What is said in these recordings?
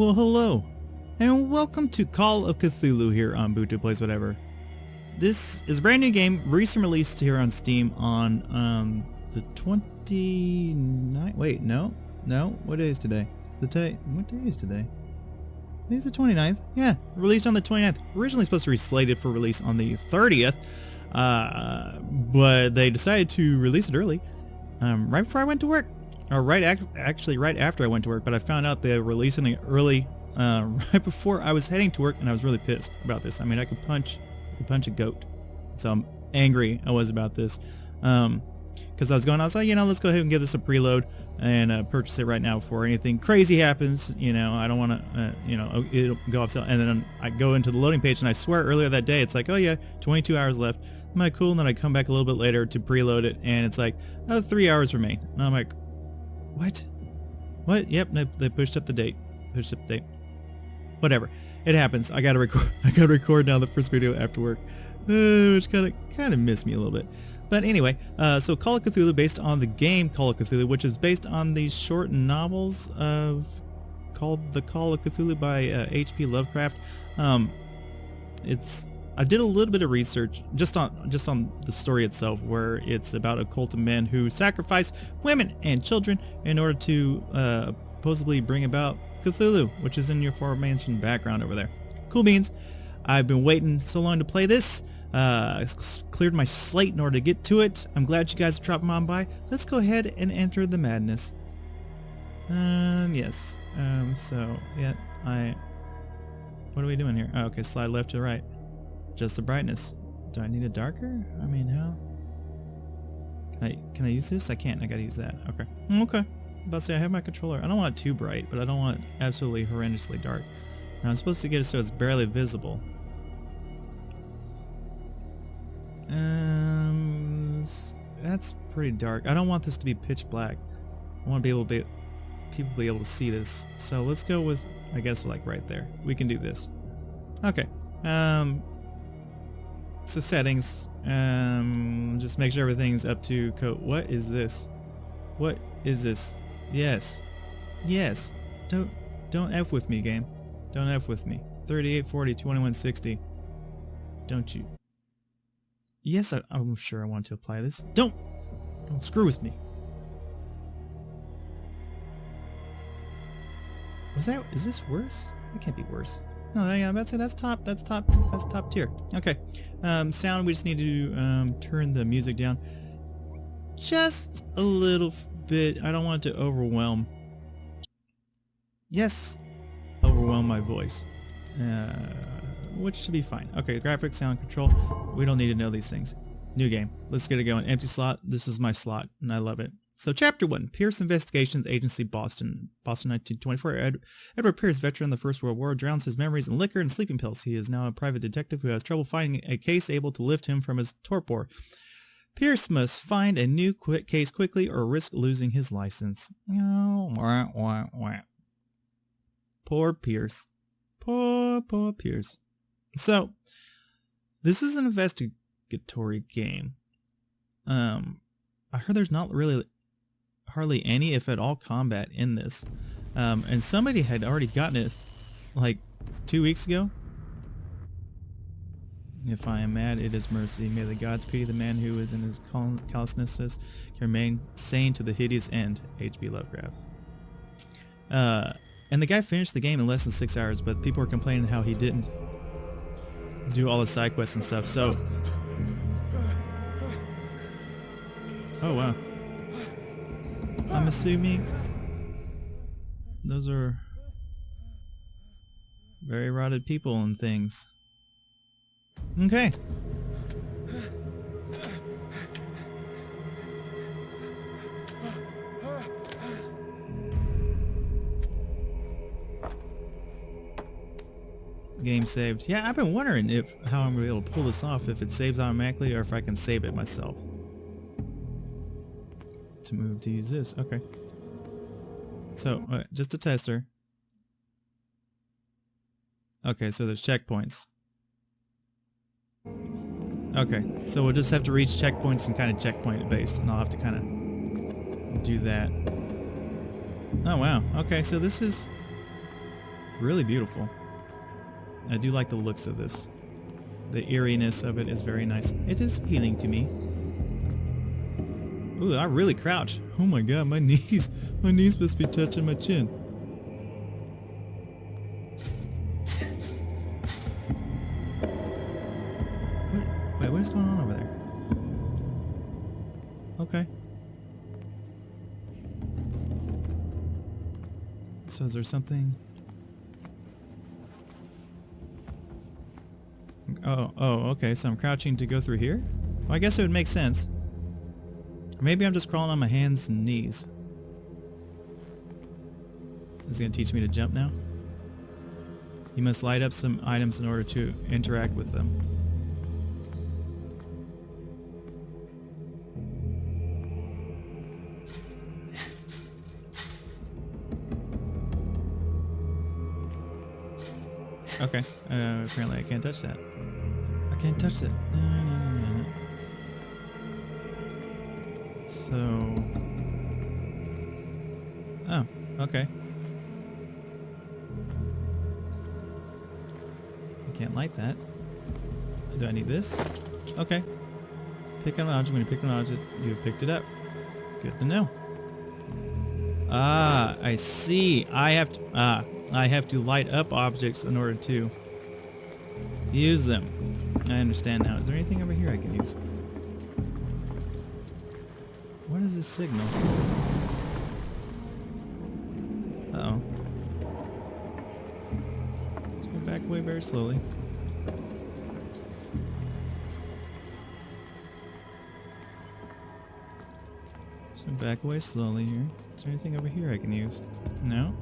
Well, hello, and welcome to Call of Cthulhu here on Buto Plays Whatever. This is a brand new game, recently released here on Steam on the 29th. Wait, no, what day is today? What day is today? It's the 29th. Yeah, released on the 29th. Originally supposed to be slated for release on the 30th, but they decided to release it early, right before I went to work. Or actually right after I went to work, but I found out they were releasing it early, right before I was heading to work, and I was really pissed about this. I mean, I could punch a goat. So I'm angry I was about this. Because I was like, you know, let's go ahead and give this a preload and purchase it right now before anything crazy happens. You know, I don't want to, you know, it'll go off sale. And then I go into the loading page, and I swear earlier that day, it's like, oh yeah, 22 hours left. I'm like, cool. And then I come back a little bit later to preload it, and it's like, oh, 3 hours remain. And I'm like, what? Yep, they pushed up the date. Whatever. It happens. I gotta record now the first video after work, which kind of missed me a little bit. But anyway, so Call of Cthulhu, based on the game Call of Cthulhu, which is based on these short novels called The Call of Cthulhu by H.P. Lovecraft. I did a little bit of research just on the story itself, where it's about a cult of men who sacrifice women and children in order to supposedly bring about Cthulhu, which is in your aforementioned background over there. Cool beans. I've been waiting so long to play this. Cleared my slate in order to get to it. I'm glad you guys are dropping on by. Let's go ahead and enter the madness. Yes. So yeah, what are we doing here? Oh, okay, slide left to right. Just the brightness. Do I need it darker? I mean, how? Can I use this? I can't. I gotta use that. Okay. Okay. I'm about to say I have my controller. I don't want it too bright, but I don't want it absolutely horrendously dark. Now I'm supposed to get it so it's barely visible. That's pretty dark. I don't want this to be pitch black. I want to be people be able to see this. So let's go with, I guess, like right there. We can do this. Okay. So settings, just make sure everything's up to code. What is this? What is this? Yes. Don't F with me, game. Don't F with me. 3840, 2160. Don't you? Yes, I'm sure I want to apply this. Don't screw with me. Is this worse? That can't be worse. No, I'm about to say that's top tier. Okay. Sound, we just need to turn the music down just a little bit. I don't want it to overwhelm. Yes, overwhelm my voice. Which should be fine. Okay, graphics, sound control. We don't need to know these things. New game. Let's get it going. Empty slot. This is my slot, and I love it. So, Chapter 1, Pierce Investigations Agency, Boston. Boston, 1924. Edward Pierce, veteran of the First World War, drowns his memories in liquor and sleeping pills. He is now a private detective who has trouble finding a case able to lift him from his torpor. Pierce must find a new case quickly or risk losing his license. Poor Pierce. Poor Pierce. So, this is an investigatory game. I heard there's not really hardly any, if at all, combat in this. And somebody had already gotten it like 2 weeks ago. If I am mad, it is mercy. May the gods pity the man who is in his callousness can remain sane to the hideous end. H.P. Lovecraft. And the guy finished the game in less than 6 hours, but people were complaining how he didn't do all the side quests and stuff. So, oh wow. I'm assuming those are very rotted people and things. Okay. Game saved. Yeah, I've been wondering how I'm going to be able to pull this off, if it saves automatically or if I can save it myself. To move to use this. Okay. So, just a tester. Okay, so there's checkpoints. Okay, so we'll just have to reach checkpoints and kind of checkpoint it based, and I'll have to kind of do that. Oh wow. Okay, so this is really beautiful. I do like the looks of this. The eeriness of it is very nice. It is appealing to me. Ooh, I really crouch. Oh my god, my knees. My knees must be touching my chin. Wait, what is going on over there? Okay. So is there something? Oh, okay. So I'm crouching to go through here? Well, I guess it would make sense. Maybe I'm just crawling on my hands and knees. Is it going to teach me to jump now? You must light up some items in order to interact with them. Okay, apparently I can't touch that. I can't touch that. No. So... Oh, okay. I can't light that. Do I need this? Okay. Pick an object. When you pick an object, you have picked it up. Good to know. Ah, I see. I have to light up objects in order to use them. I understand now. Is there anything over here I can use? What is this signal? Uh-oh. Let's go back away very slowly. Let's go back away slowly here. Is there anything over here I can use? No?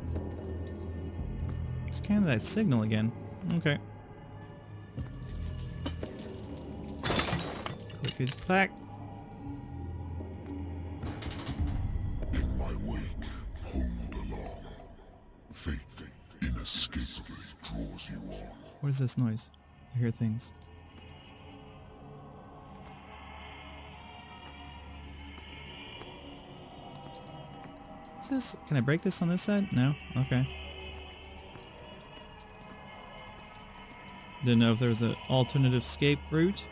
It's kind of that signal again. Okay. Clickety clack. In my wake, pulled along. Fate inescapably draws you on. What is this noise? I hear things. What's this? Can I break this on this side? No? Okay. Didn't know if there was an alternative escape route.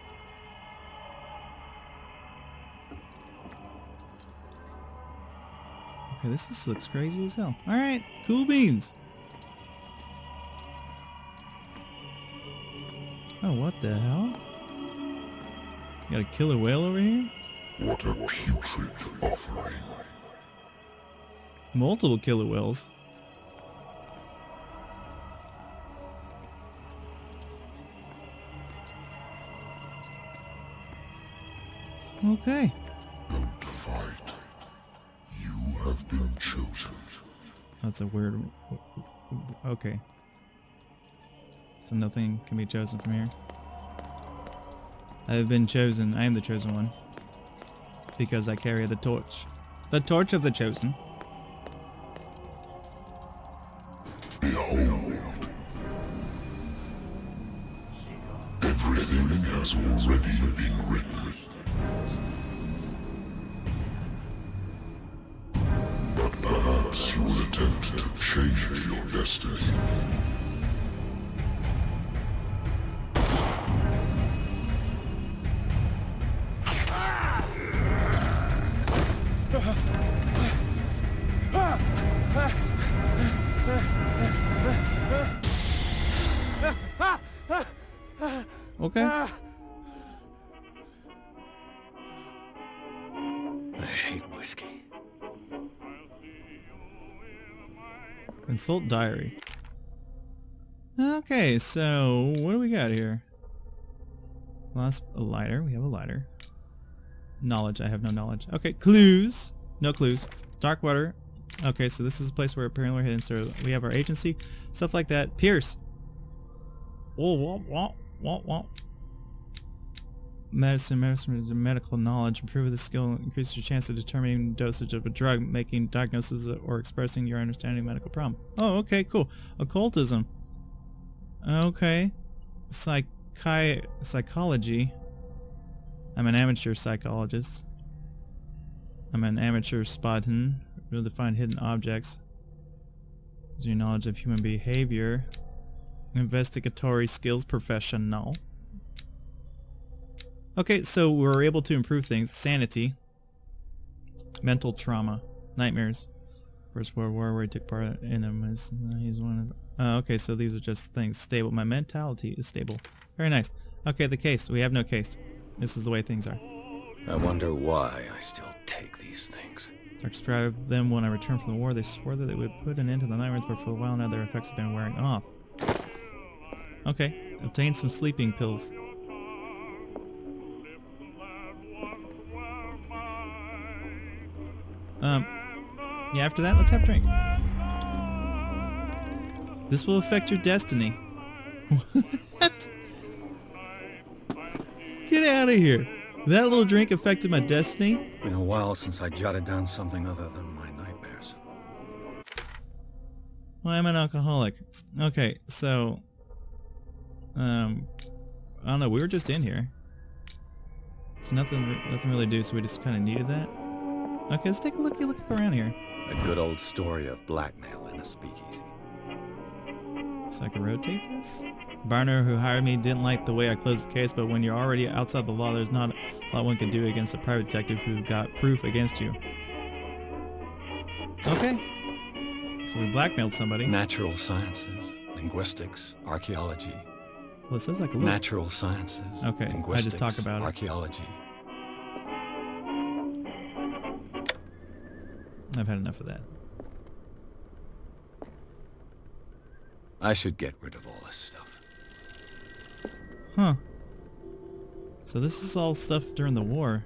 Okay, this looks crazy as hell. Alright, cool beans. Oh, what the hell? Got a killer whale over here? What a putrid offering. Multiple killer whales. Okay. Don't fight. You have been chosen. That's a weird... Okay. So nothing can be chosen from here. I have been chosen. I am the chosen one. Because I carry the torch. The torch of the chosen. Behold. Everything has already been written. But perhaps you will attempt to change your destiny. Okay. I hate whiskey. Consult diary. Okay, so what do we got here? Lost a lighter. We have a lighter. Knowledge. I have no knowledge. Okay, clues. No clues. Darkwater. Okay, so this is a place where apparently we're hidden. So we have our agency, stuff like that. Pierce. Whoa. Medicine is medical knowledge. Improve the skill, increase your chance of determining dosage of a drug, making diagnosis or expressing your understanding of medical problem. Oh, okay, cool. Occultism. Okay. Psychology. I'm an amateur psychologist. I'm an amateur Spartan. Able to find hidden objects. Is your knowledge of human behavior. Investigatory skills professional. Okay, so we're able to improve things. Sanity. Mental trauma. Nightmares. First World War where he took part in them. He's one of... okay, so these are just things. Stable. My mentality is stable. Very nice. Okay, the case. We have no case. This is the way things are. I wonder why I still take these things. I described them when I returned from the war. They swore that they would put an end to the nightmares, but for a while now their effects have been wearing off. Okay, obtain some sleeping pills. Yeah, after that, let's have a drink. This will affect your destiny. What? Get out of here. That little drink affected my destiny? Been a while since I jotted down something other than my nightmares. Well, I'm an alcoholic. Okay, so... I don't know, we were just in here. So nothing really do, so we just kind of needed that. Okay, let's take a look around here. A good old story of blackmail in a speakeasy. So I can rotate this? Barner who hired me didn't like the way I closed the case, but when you're already outside the law, there's not a lot one can do against a private detective who got proof against you. Okay. So we blackmailed somebody. Natural sciences, linguistics, archaeology. Well, it says like a little... Natural sciences, okay, linguistics, I just talk about archaeology. I've had enough of that. I should get rid of all this stuff. Huh. So this is all stuff during the war.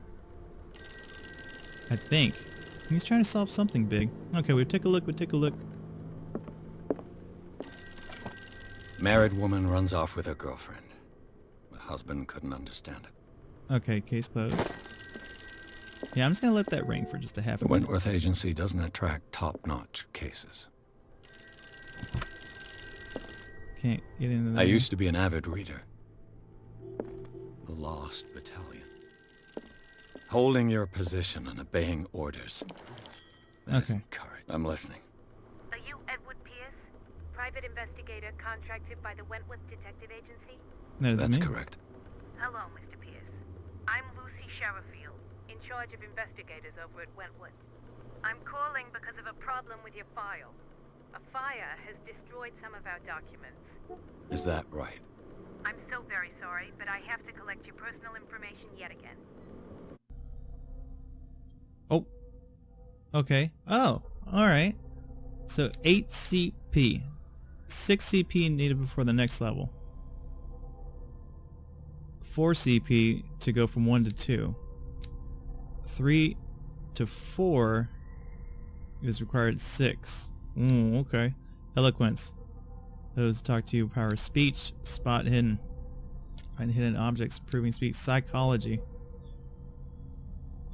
I think. He's trying to solve something big. Okay, we take a look. Married woman runs off with her girlfriend. The husband couldn't understand it. Okay, case closed. Yeah, I'm just gonna let that ring for just a half a The minute. Wentworth Agency doesn't attract top-notch cases. Can't get into that. I used to be an avid reader. The Lost Battalion. Holding your position and obeying orders. That Okay. isn't courage. I'm listening. Are you Edward Pierce, private investigator contracted by the Wentworth Detective Agency? That is That's me. correct. Hello, Mr. Pierce. I'm Lucy Sherifield, in charge of investigators over at Wentworth. I'm calling because of a problem with your file. A fire has destroyed some of our documents. Is that right? I'm so very sorry, but I have to collect your personal information yet again. Oh. Okay. Oh, alright. So 8 CP. 6 CP needed before the next level. 4 CP to go from 1 to 2. 3 to 4 is required 6. Okay. Eloquence. Those talk to you power speech. Spot hidden. Find hidden objects. Improving speech. Psychology.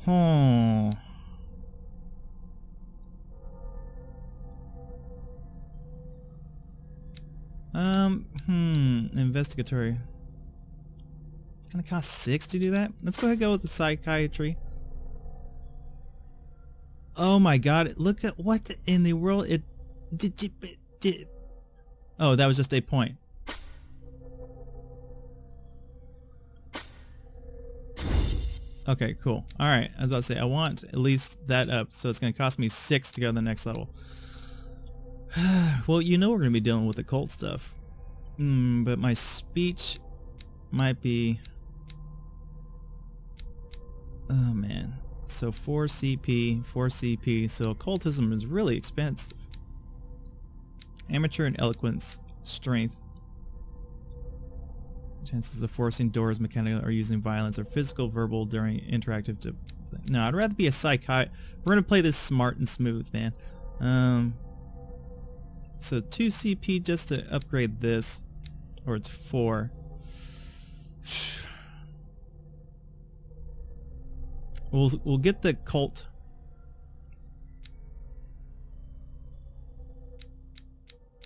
Hmm. Investigatory. It's gonna cost 6 to do that. Let's go ahead and go with the psychiatry. Oh my god, look at what in the world it did. Oh, that was just a point. Okay, cool. Alright, I was about to say, I want at least that up, so it's going to cost me 6 to go to the next level. Well, you know we're going to be dealing with occult stuff. But my speech might be... Oh man. So 4 CP, so occultism is really expensive. Amateur and eloquence, strength. Chances of forcing doors mechanical or using violence or physical, verbal during interactive. No, I'd rather be a psychiatrist. We're gonna play this smart and smooth, man. So 2 CP just to upgrade this, or it's 4. We'll get the cult.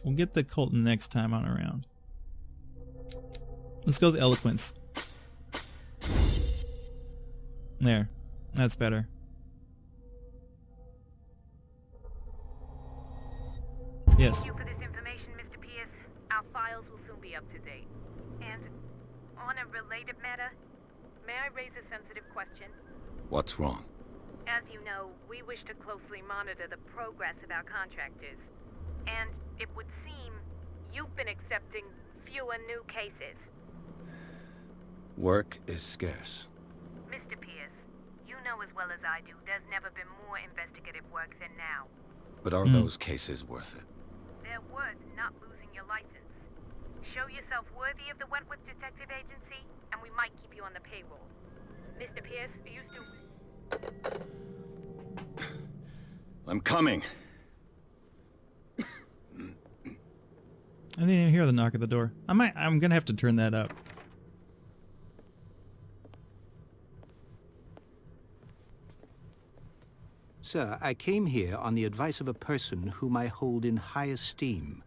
We'll get the cult next time on around. Let's go with eloquence. There. That's better. Yes. Yes. Thank you for this information, Mr. Pierce. Our files will soon be up to date. And on a related matter, may I raise a sensitive question? What's wrong? As you know, we wish to closely monitor the progress of our contractors. And it would seem you've been accepting fewer new cases. Work is scarce. Mr. Pierce, you know as well as I do, there's never been more investigative work than now. But are those cases worth it? They're worth not losing your license. Show yourself worthy of the Wentworth Detective Agency, and we might keep you on the payroll. Mr. Pierce, are you still... I'm coming. I didn't even hear the knock at the door. I'm gonna have to turn that up. Sir, I came here on the advice of a person whom I hold in high esteem,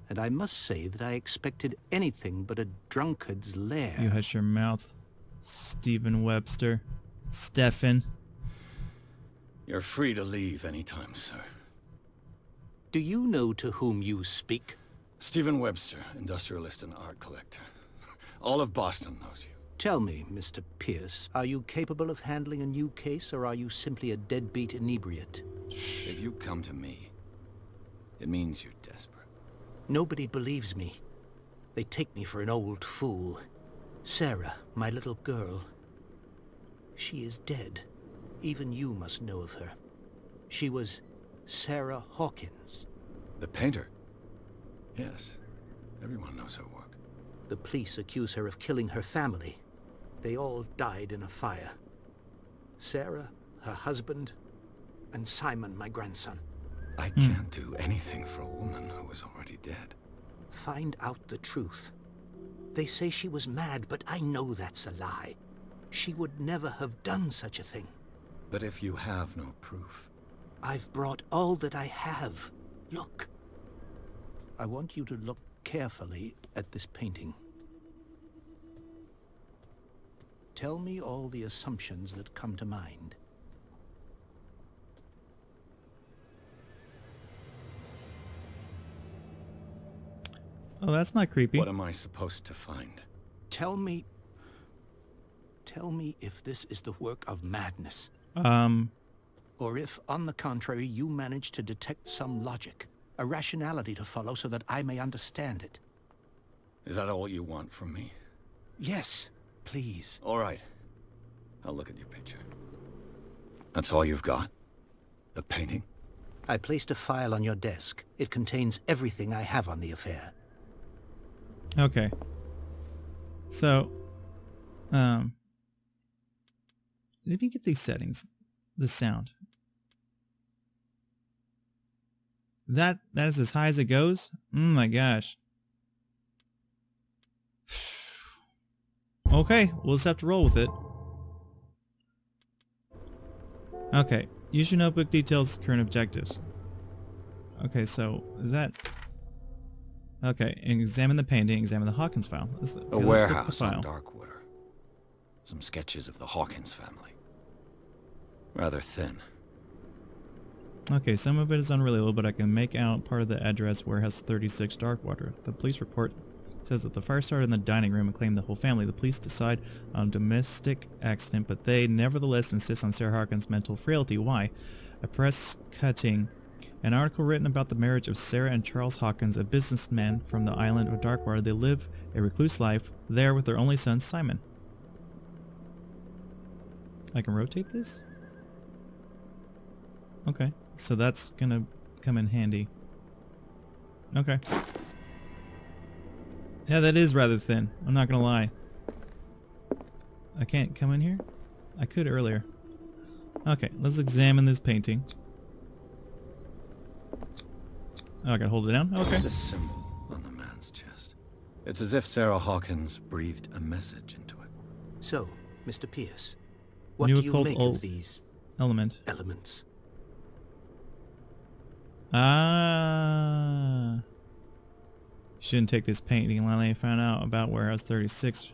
and I must say that I expected anything but a drunkard's lair. You hush your mouth, Stephen Webster. Stefan. You're free to leave anytime, sir. Do you know to whom you speak? Stephen Webster, industrialist and art collector. All of Boston knows you. Tell me, Mr. Pierce, are you capable of handling a new case, or are you simply a deadbeat inebriate? If you come to me, it means you're desperate. Nobody believes me. They take me for an old fool. Sarah, my little girl, she is dead. Even you must know of her. She was Sarah Hawkins. The painter? Yes. Everyone knows her work. The police accuse her of killing her family. They all died in a fire. Sarah, her husband, and Simon, my grandson. I can't do anything for a woman who is already dead. Find out the truth. They say she was mad, but I know that's a lie. She would never have done such a thing. But if you have no proof... I've brought all that I have. Look. I want you to look carefully at this painting. Tell me all the assumptions that come to mind. Oh, that's not creepy. What am I supposed to find? Tell me if this is the work of madness. Or if, on the contrary, you manage to detect some logic, a rationality to follow so that I may understand it. Is that all you want from me? Yes, please. All right. I'll look at your picture. That's all you've got? The painting? I placed a file on your desk. It contains everything I have on the affair. Okay. So, let me get these settings. The sound. That is as high as it goes? Oh my gosh. Okay, we'll just have to roll with it. Okay, use your notebook details current objectives. Okay, so is that... Okay, examine the painting, examine the Hawkins file. A warehouse on Darkwater. Some sketches of the Hawkins family. Rather thin. Okay, some of it is unreliable, but I can make out part of the address, Warehouse 36, Darkwater. The police report says that the fire started in the dining room and claimed the whole family. The police decide on domestic accident, but they nevertheless insist on Sarah Hawkins' mental frailty. Why? A press cutting. An article written about the marriage of Sarah and Charles Hawkins, a businessman from the island of Darkwater. They live a recluse life there with their only son, Simon. I can rotate this? Okay, so that's gonna come in handy. Okay. Yeah, that is rather thin. I'm not gonna lie. I can't come in here? I could earlier. Okay, let's examine this painting. Oh, I gotta hold it down? Okay. The symbol on the man's chest. It's as if Sarah Hawkins breathed a message into it. So, Mr. Pierce, what New do you occult make of these element. elements? Ah. Shouldn't take this painting until I found out about Warehouse 36.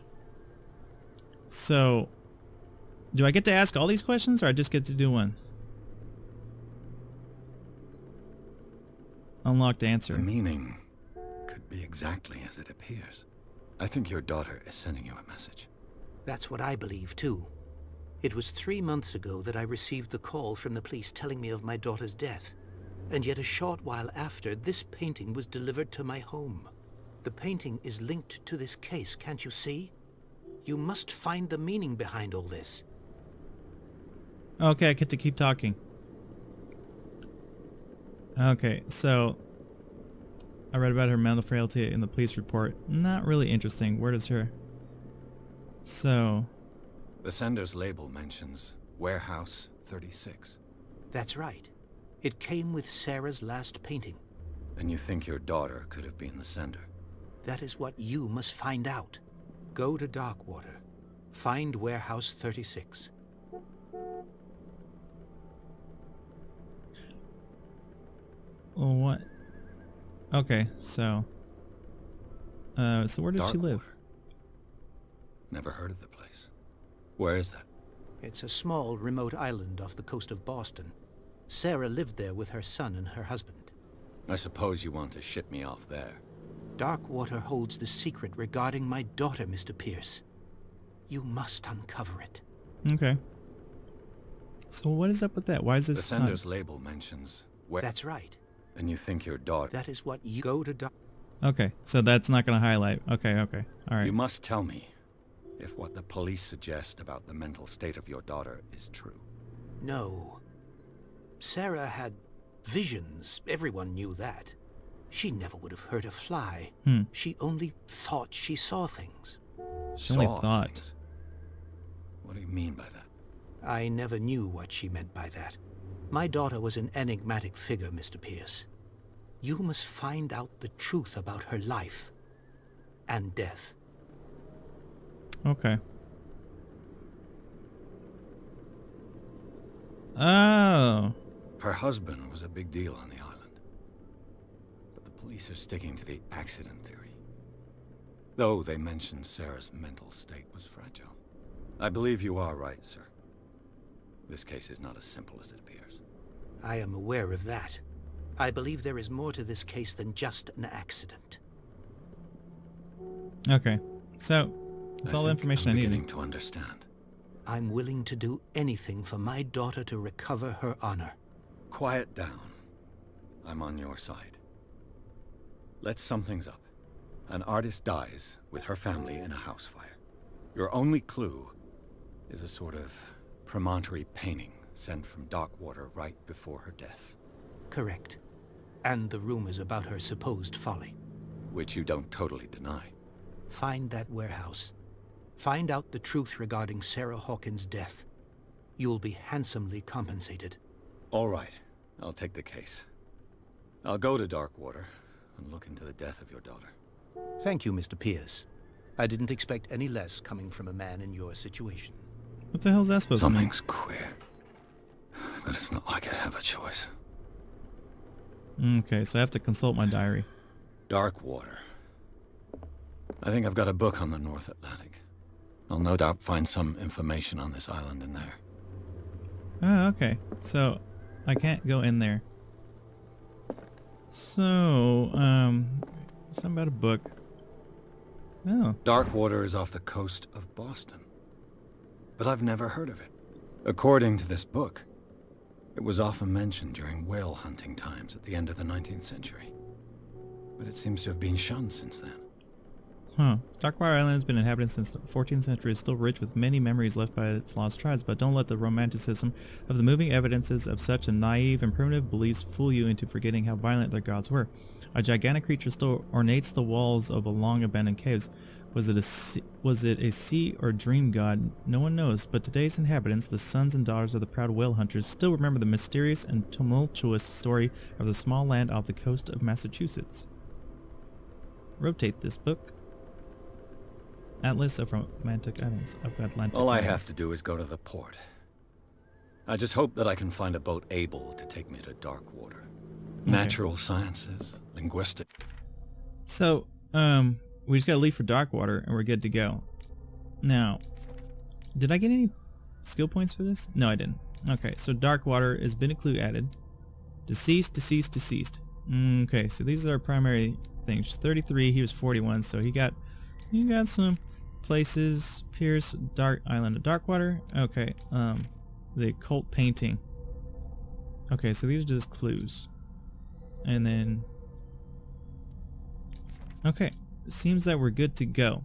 So, do I get to ask all these questions, or I just get to do one? unlocked The answer. meaning could be exactly as it appears. I think your daughter is sending you a message. That's what I believe, too. It was 3 months ago that I received the call from the police telling me of my daughter's death. And yet a short while after, this painting was delivered to my home. The painting is linked to this case, can't you see? You must find the meaning behind all this. Okay, I get to keep talking. Okay, so I read about her mental frailty in the police report. Not really interesting. Where does her... So... The sender's label mentions Warehouse 36. That's right. It came with Sarah's last painting. And you think your daughter could have been the sender? That is what you must find out. Go to Darkwater. Find Warehouse 36. Well, what? Okay, so where did she live? Darkwater. Never heard of the place. Where is that? It's a small, remote island off the coast of Boston. Sarah lived there with her son and her husband. I suppose you want to ship me off there. Darkwater holds the secret regarding my daughter, Mr. Pierce. You must uncover it. Okay. So what is up with that? Why is The this... sender's label mentions where... That's right. And you think your daughter... That is what you go to Okay, so that's not going to highlight. Okay, okay. All right. You must tell me if what the police suggest about the mental state of your daughter is true. No. Sarah had visions. Everyone knew that. She never would have hurt a fly. She only thought she saw things. She only thought. Things. What do you mean by that? I never knew what she meant by that. My daughter was an enigmatic figure, Mr. Pierce. You must find out the truth about her life and death. Okay. Oh. Her husband was a big deal on the island. But the police are sticking to the accident theory. Though they mentioned Sarah's mental state was fragile. I believe you are right, sir. This case is not as simple as it appears. I am aware of that. I believe there is more to this case than just an accident. Okay. So, that's all the think information I I'm needed. beginning to understand. I'm willing to do anything for my daughter to recover her honor. Quiet down. I'm on your side. Let's sum things up. An artist dies with her family in a house fire. Your only clue is a sort of promontory painting sent from Darkwater right before her death. Correct. And the rumors about her supposed folly. Which you don't totally deny. Find that warehouse. Find out the truth regarding Sarah Hawkins' death. You'll be handsomely compensated. All right, I'll take the case. I'll go to Darkwater and look into the death of your daughter. Thank you, Mr. Pierce. I didn't expect any less coming from a man in your situation. What the hell is that supposed to mean? Something's queer. But it's not like I have a choice. Okay, so I have to consult my diary. Darkwater. I think I've got a book on the North Atlantic. I'll no doubt find some information on this island in there. Oh, okay. So, I can't go in there. So, something about a book. Oh. Darkwater is off the coast of Boston. But I've never heard of it. According to this book, it was often mentioned during whale hunting times at the end of the 19th century. But it seems to have been shunned since then. Huh. Darkwater Island has been inhabited since the 14th century. Is still rich with many memories left by its lost tribes, but don't let the romanticism of the moving evidences of such a naive and primitive beliefs fool you into forgetting how violent their gods were. A gigantic creature still ornates the walls of a long-abandoned caves. Was it a sea or dream god? No one knows, but today's inhabitants, the sons and daughters of the proud whale hunters, still remember the mysterious and tumultuous story of the small land off the coast of Massachusetts. Rotate this book. Atlas of Romantic Islands of Atlantic All I Islands. have to do is go to the port. I just hope that I can find a boat able to take me to Darkwater. Natural sciences, linguistic. So, we just gotta leave for Darkwater and we're good to go. Now, did I get any skill points for this? No, I didn't. Okay, so Darkwater has been a clue added. Deceased, deceased, deceased. Okay, so these are our primary things. 33, he was 41, so he got some places. Pierce, Dark Island of Darkwater. Okay, the occult painting. Okay, so these are just clues. And then... Okay, seems that we're good to go.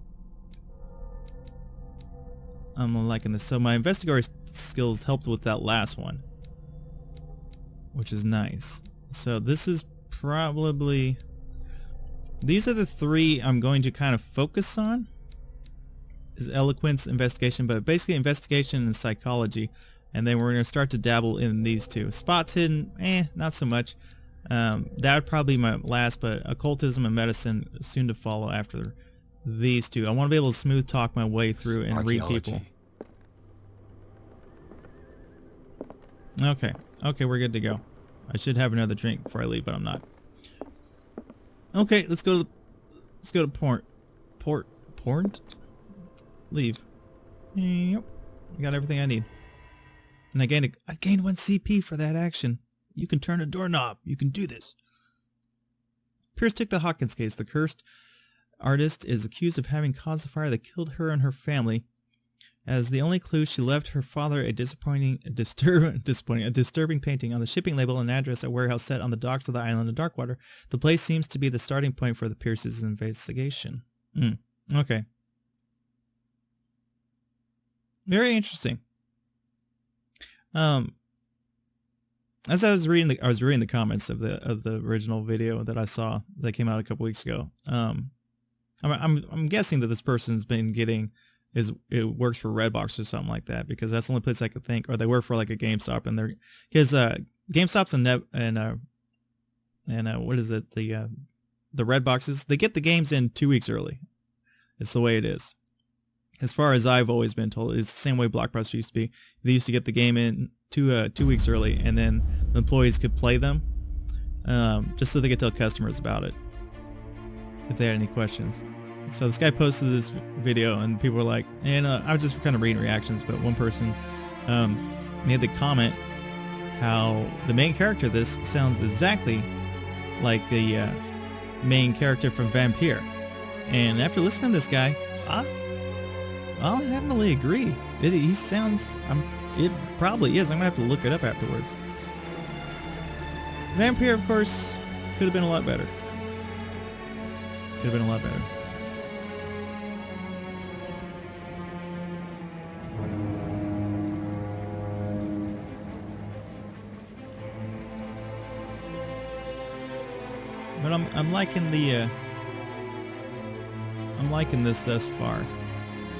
I'm liking this. So my investigator skills helped with that last one, which is nice. So this is probably... These are the three I'm going to kind of focus on. Is eloquence, investigation, but basically investigation and psychology. And then we're going to start to dabble in these two. Spots hidden, not so much. That would probably be my last, but occultism and medicine soon to follow after these two. I want to be able to smooth talk my way through and read people. Okay, we're good to go. I should have another drink before I leave, but I'm not. Okay, let's go to port. Leave. Yep, I got everything I need. And I gained 1 CP for that action. You can turn a doorknob. You can do this. Pierce took the Hawkins case. The cursed artist is accused of having caused the fire that killed her and her family. As the only clue, she left her father a disturbing painting on the shipping label and address at warehouse set on the docks of the island of Darkwater. The place seems to be the starting point for the Pierce's investigation. Okay. Very interesting. As I was reading the comments of the original video that I saw that came out a couple weeks ago. I'm guessing that this person's been getting it works for Redbox or something like that, because that's the only place I could think, or they work for like a GameStop, and they're because GameStops and what is it, the Redboxes, they get the games in 2 weeks early. It's the way it is. As far as I've always been told, it's the same way Blockbuster used to be. They used to get the game in 2 weeks early, and then the employees could play them, just so they could tell customers about it if they had any questions. So this guy posted this video, and people were like, and I was just kind of reading reactions, but one person made the comment how the main character of this sounds exactly like the main character from Vampire. And after listening to this guy, I'll definitely agree. He sounds... it probably is. I'm going to have to look it up afterwards. Vampire, of course, could have been a lot better. But I'm liking the... I'm liking this thus far.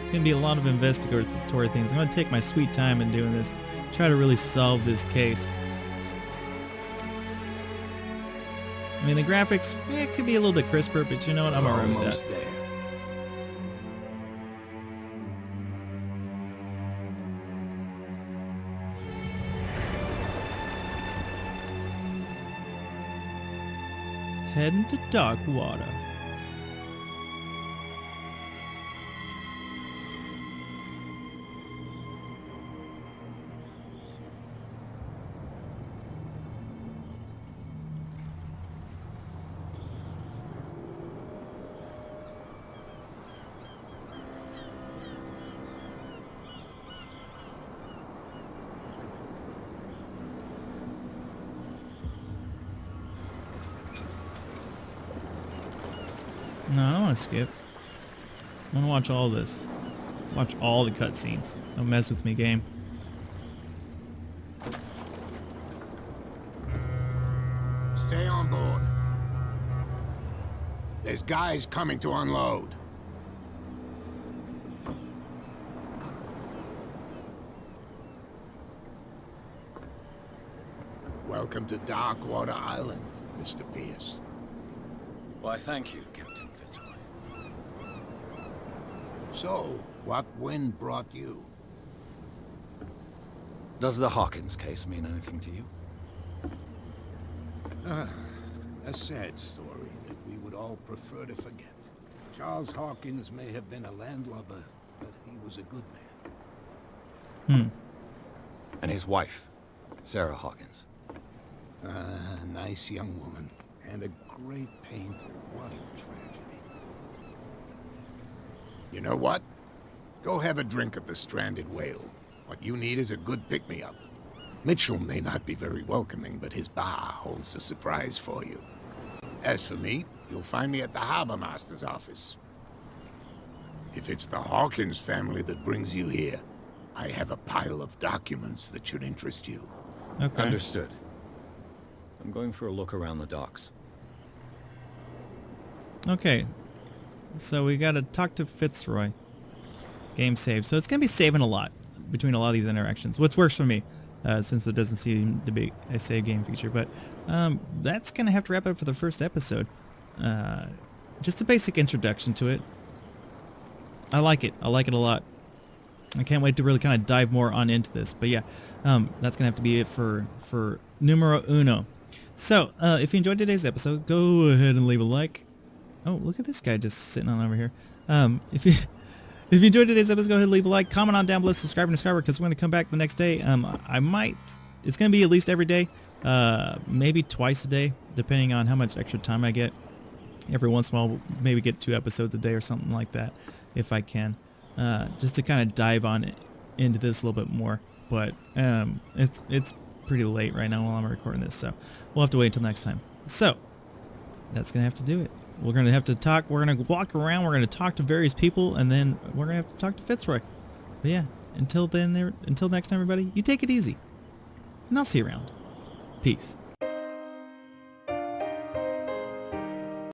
It's going to be a lot of investigatory things. I'm going to take my sweet time in doing this. Try to really solve this case. I mean, the graphics, it could be a little bit crisper, but you know what? I'm alright with that. Almost there. Heading to Darkwater. No, I don't want to skip. I want to watch all this. Watch all the cutscenes. Don't mess with me, game. Stay on board. There's guys coming to unload. Welcome to Darkwater Island, Mr. Pierce. Why, thank you, Captain Fitzroy. So, what wind brought you? Does the Hawkins case mean anything to you? A sad story that we would all prefer to forget. Charles Hawkins may have been a landlubber, but he was a good man. And his wife, Sarah Hawkins. Nice young woman. and a great painter. What a tragedy. You know what? Go have a drink at the Stranded Whale. What you need is a good pick-me-up. Mitchell may not be very welcoming, but his bar holds a surprise for you. As for me, you'll find me at the Harbor Master's office. If it's the Hawkins family that brings you here, I have a pile of documents that should interest you. Okay. Understood. I'm going for a look around the docks. Okay. So we gotta talk to Fitzroy. Game save. So it's gonna be saving a lot between a lot of these interactions, which works for me, since it doesn't seem to be a save game feature. But that's gonna have to wrap it up for the first episode. Just a basic introduction to it. I like it. I like it a lot. I can't wait to really kind of dive more on into this. But yeah, that's gonna have to be it for numero uno. So if you enjoyed today's episode, go ahead and leave a like. Oh, look at this guy just sitting on over here. If you enjoyed today's episode, go ahead and leave a like, comment on down below, subscribe because we're going to come back the next day. It's going to be at least every day, maybe twice a day, depending on how much extra time I get. Every once in a while, maybe get 2 episodes a day or something like that, if I can, just to kind of dive into this a little bit more. But it's pretty late right now while I'm recording this, so we'll have to wait until next time. So that's going to have to do it. We're going to have to talk. We're going to walk around. We're going to talk to various people, and then we're going to have to talk to Fitzroy. But yeah, until next time, everybody, you take it easy. And I'll see you around. Peace.